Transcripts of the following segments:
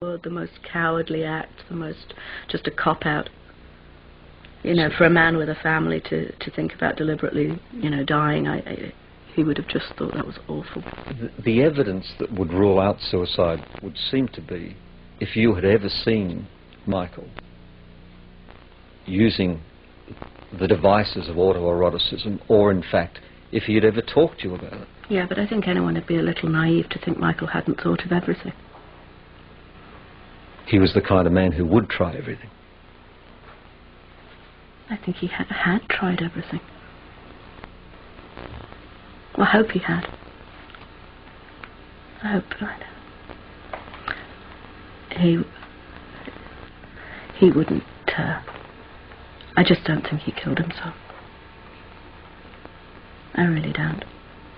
The most cowardly act, just a cop-out. You know, for a man with a family to think about deliberately, dying, he would have just thought that was awful. The evidence that would rule out suicide would seem to be if you had ever seen Michael using the devices of autoeroticism, or in fact, if he had ever talked to you about it. Yeah, but I think anyone would be a little naive to think Michael hadn't thought of everything. He was the kind of man who would try everything. I think he had tried everything. Well, I hope he had. I hope that. He wouldn't, I just don't think he killed himself. I really don't.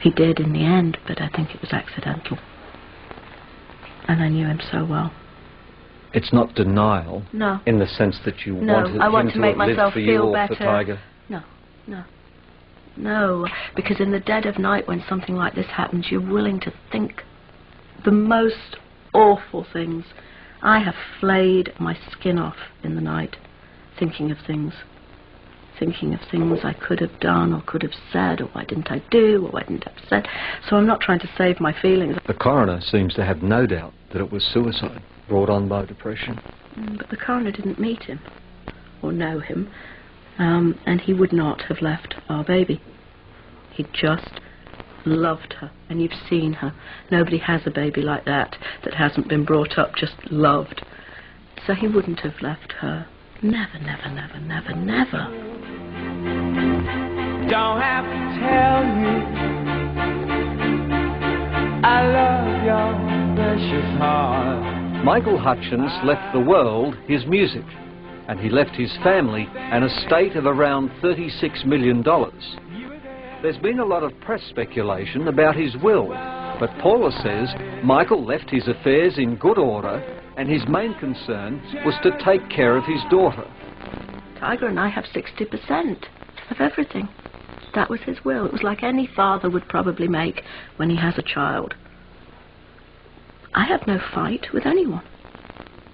He did in the end, but I think it was accidental. And I knew him so well. It's not denial. No. In the sense that you wanted him to make myself feel better. For Tiger. No, because in the dead of night when something like this happens, you're willing to think the most awful things. I have flayed my skin off in the night, thinking of things I could have done or could have said, or why didn't I do, or why didn't I have said. So I'm not trying to save my feelings. The coroner seems to have no doubt that it was suicide brought on by depression. But the coroner didn't meet him or know him, and he would not have left our baby. He just loved her, and you've seen her. Nobody has a baby like that hasn't been brought up just loved. So he wouldn't have left her. Never, never, never, never, never. Don't have to tell you I love your precious heart. Michael Hutchence left the world his music, and he left his family an estate of around $36 million. There's been a lot of press speculation about his will, but Paula says Michael left his affairs in good order, and his main concern was to take care of his daughter. Tiger and I have 60% of everything. That was his will. It was like any father would probably make when he has a child. I have no fight with anyone.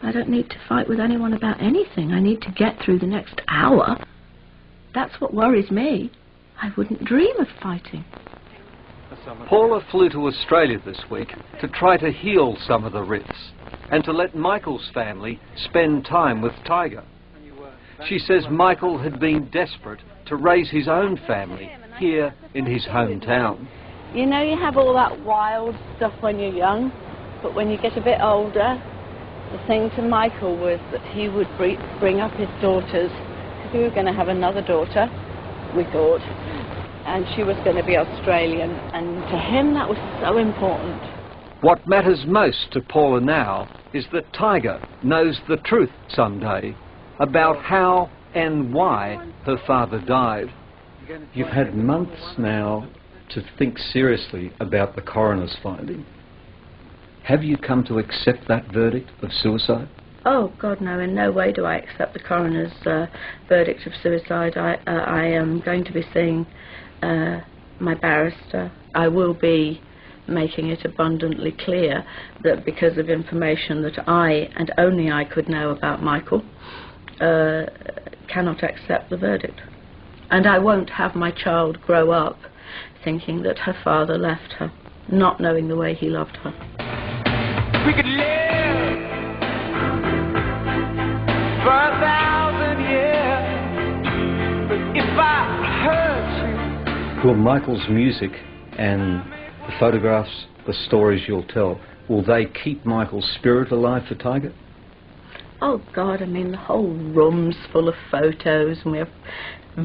I don't need to fight with anyone about anything. I need to get through the next hour. That's what worries me. I wouldn't dream of fighting. Paula flew to Australia this week to try to heal some of the rifts and to let Michael's family spend time with Tiger. She says Michael had been desperate to raise his own family here in his hometown. You know, you have all that wild stuff when you're young, but when you get a bit older, the thing to Michael was that he would bring up his daughters, because we were going to have another daughter, we thought, and she was going to be Australian, and to him that was so important. What matters most to Paula now is that Tiger knows the truth someday about how and why her father died. You've had months now to think seriously about the coroner's finding. Have you come to accept that verdict of suicide? Oh, God, no. In no way do I accept the coroner's verdict of suicide. I am going to be seeing my barrister. I will be making it abundantly clear that because of information that I, and only I, could know about Michael, cannot accept the verdict. And I won't have my child grow up thinking that her father left her, not knowing the way he loved her. We could live for 1,000 years, but if I hurt you... Will Michael's music and the photographs, the stories you'll tell, will they keep Michael's spirit alive for Tiger? Oh, God, I mean, the whole room's full of photos, and we have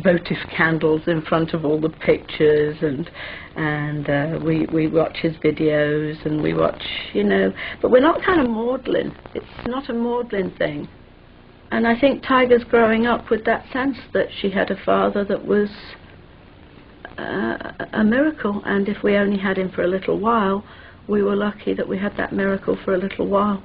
votive candles in front of all the pictures, and we watch his videos, and we watch, you know, but we're not kind of maudlin. It's not a maudlin thing. And I think Tiger's growing up with that sense that she had a father that was a miracle, and if we only had him for a little while, we were lucky that we had that miracle for a little while.